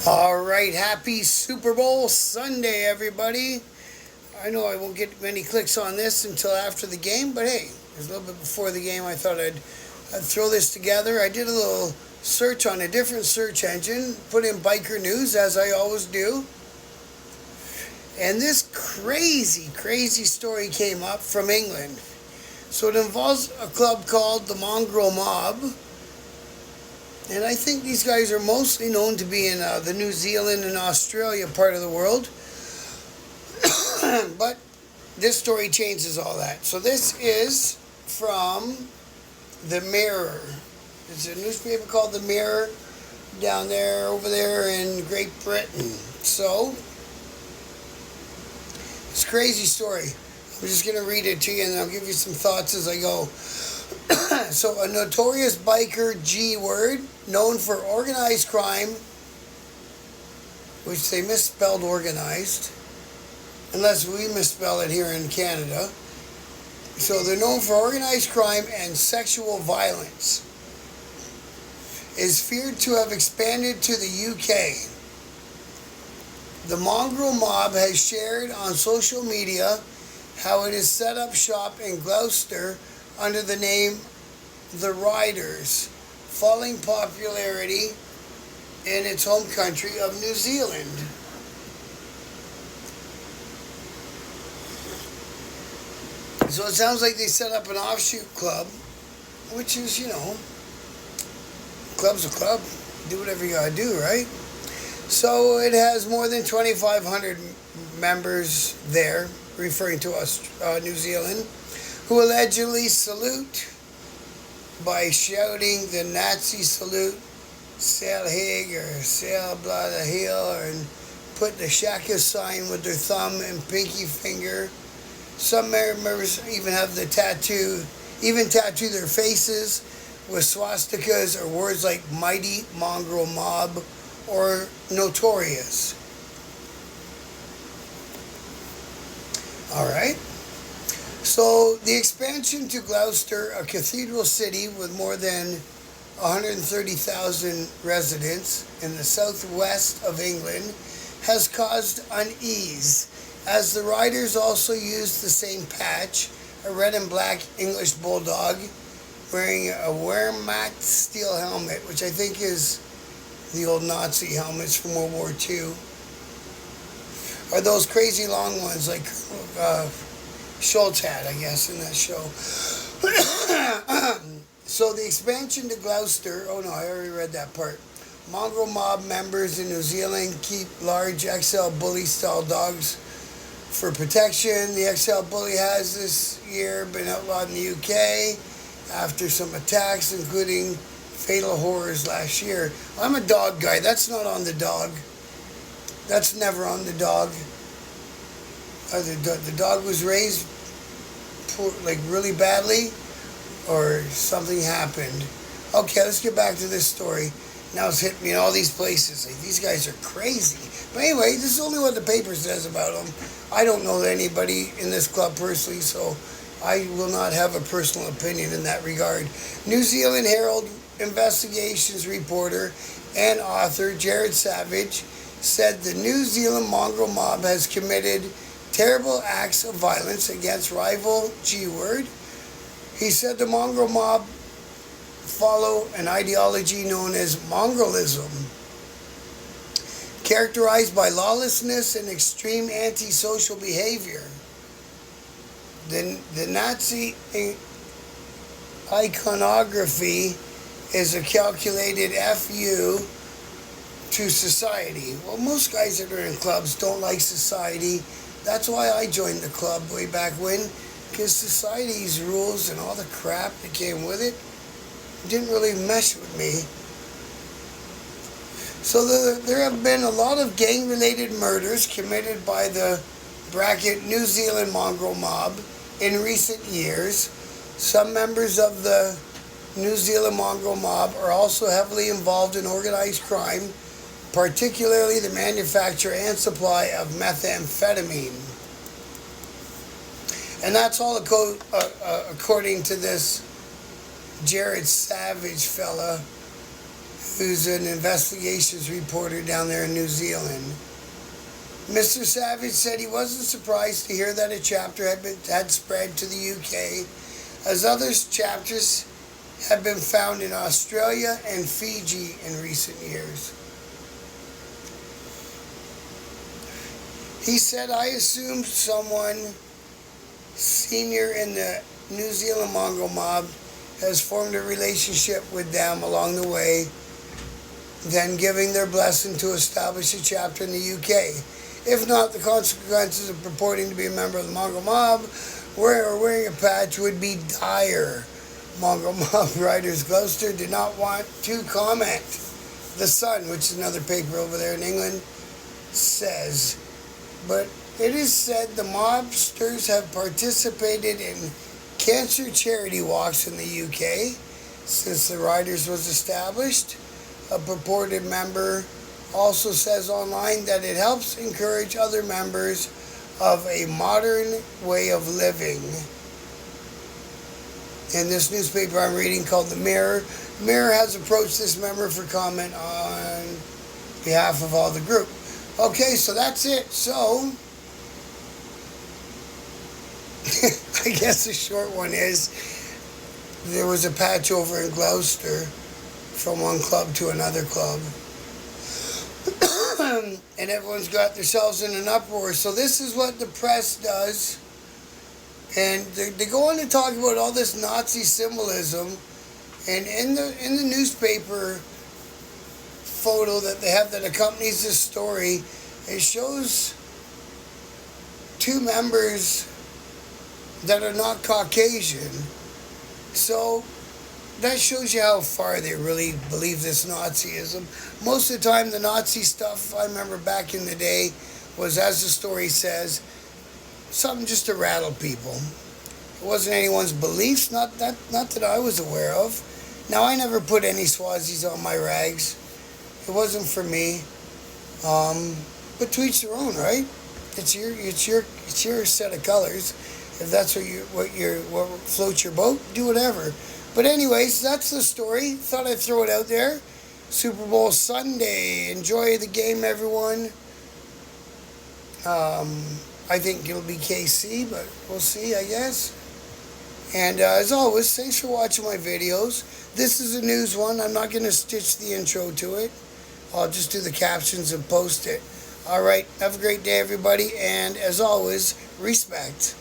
All right, happy Super Bowl Sunday, everybody. I know I won't get many clicks on this until after the game, but hey, it was a little bit before the game. I thought I'd throw this together. I did a little search on a different search engine, put in biker news as I always do, and this crazy story came up from England. So it involves a club called the Mongrel Mob. And I think these guys are mostly known to be in the New Zealand and Australia part of the world. But this story changes all that. So this is from the Mirror. It's a newspaper called the Mirror down there, over there in Great Britain. So, it's a crazy story. I'm just going to read it to you and I'll give you some thoughts as I go. So, a notorious biker G-word known for organized crime, which they misspelled organized, unless we misspell it here in Canada. So they're known for organized crime and sexual violence. Is feared to have expanded to the UK. The Mongrel Mob has shared on social media how it has set up shop in Gloucester under the name The Riders, falling popularity in its home country of New Zealand. So it sounds like they set up an offshoot club, which is, club's a club. Do whatever you gotta do, right? So it has more than 2,500 members there, referring to us, New Zealand, who allegedly salute by shouting the Nazi salute, Sail Haig or Sail Blah the Hill, and put the Shaka sign with their thumb and pinky finger. Some members even have the tattoo their faces with swastikas or words like Mighty Mongrel Mob or Notorious. Alright. So the expansion to Gloucester, a cathedral city with more than 130,000 residents in the southwest of England, has caused unease, as the riders also used the same patch, a red and black English bulldog, wearing a Wehrmacht steel helmet, which I think is the old Nazi helmets from World War II. Or those crazy long ones like Schultz had, I guess, in that show. So the expansion to Gloucester, I already read that part. Mongrel Mob members in New Zealand keep large XL bully style dogs for protection. The XL bully has this year been outlawed in the UK after some attacks, including fatal horrors last year. I'm a dog guy. That's not on the dog. That's never on the dog. The dog was raised really badly, or something happened. Okay, let's get back to this story. Now it's hit me in all these places. Like, these guys are crazy. But anyway, this is only what the paper says about them. I don't know anybody in this club personally, so I will not have a personal opinion in that regard. New Zealand Herald investigations reporter and author Jared Savage said the New Zealand Mongrel Mob has committed terrible acts of violence against rival G-word. He said the Mongrel Mob follow an ideology known as Mongrelism, characterized by lawlessness and extreme antisocial behavior. The Nazi iconography is a calculated FU to society. Well, most guys that are in clubs don't like society. That's why I joined the club way back when, because society's rules and all the crap that came with it didn't really mesh with me. So there have been a lot of gang-related murders committed by the New Zealand Mongrel Mob in recent years. Some members of the New Zealand Mongrel Mob are also heavily involved in organized crime, particularly the manufacture and supply of methamphetamine. And that's all according to this Jared Savage fella. who's an investigations reporter down there in New Zealand. Mr. Savage said he wasn't surprised to hear that a chapter had spread to the UK, as other chapters have been found in Australia and Fiji in recent years. He said, I assumed someone senior in the New Zealand Mongrel Mob has formed a relationship with them along the way, then giving their blessing to establish a chapter in the UK. If not, the consequences of purporting to be a member of the Mongrel Mob wearing a patch would be dire. Mongrel Mob writers Gloucester did not want to comment. The Sun, which is another paper over there in England, says, but it is said the mobsters have participated in cancer charity walks in the UK since the Riders was established. A purported member also says online that it helps encourage other members of a modern way of living. In this newspaper I'm reading called The Mirror, Mirror has approached this member for comment on behalf of all the group. Okay, so that's it. So, I guess the short one is, there was a patch over in Gloucester from one club to another club. And everyone's got themselves in an uproar. So this is what the press does. And they go on to talk about all this Nazi symbolism. And in the newspaper photo that they have that accompanies this story, it shows two members that are not Caucasian. So that shows you how far they really believe this Nazism. Most of the time, the Nazi stuff, I remember back in the day, was, as the story says, something just to rattle people. It wasn't anyone's beliefs, not that I was aware of. Now, I never put any Swazis on my rags. It wasn't for me. But to each their own, right? It's your set of colors. If that's what floats your boat, do whatever. But anyways, that's the story. Thought I'd throw it out there. Super Bowl Sunday. Enjoy the game, everyone. I think it'll be KC, but we'll see, I guess. And as always, thanks for watching my videos. This is a news one. I'm not going to stitch the intro to it. I'll just do the captions and post it. All right. Have a great day, everybody. And as always, respect.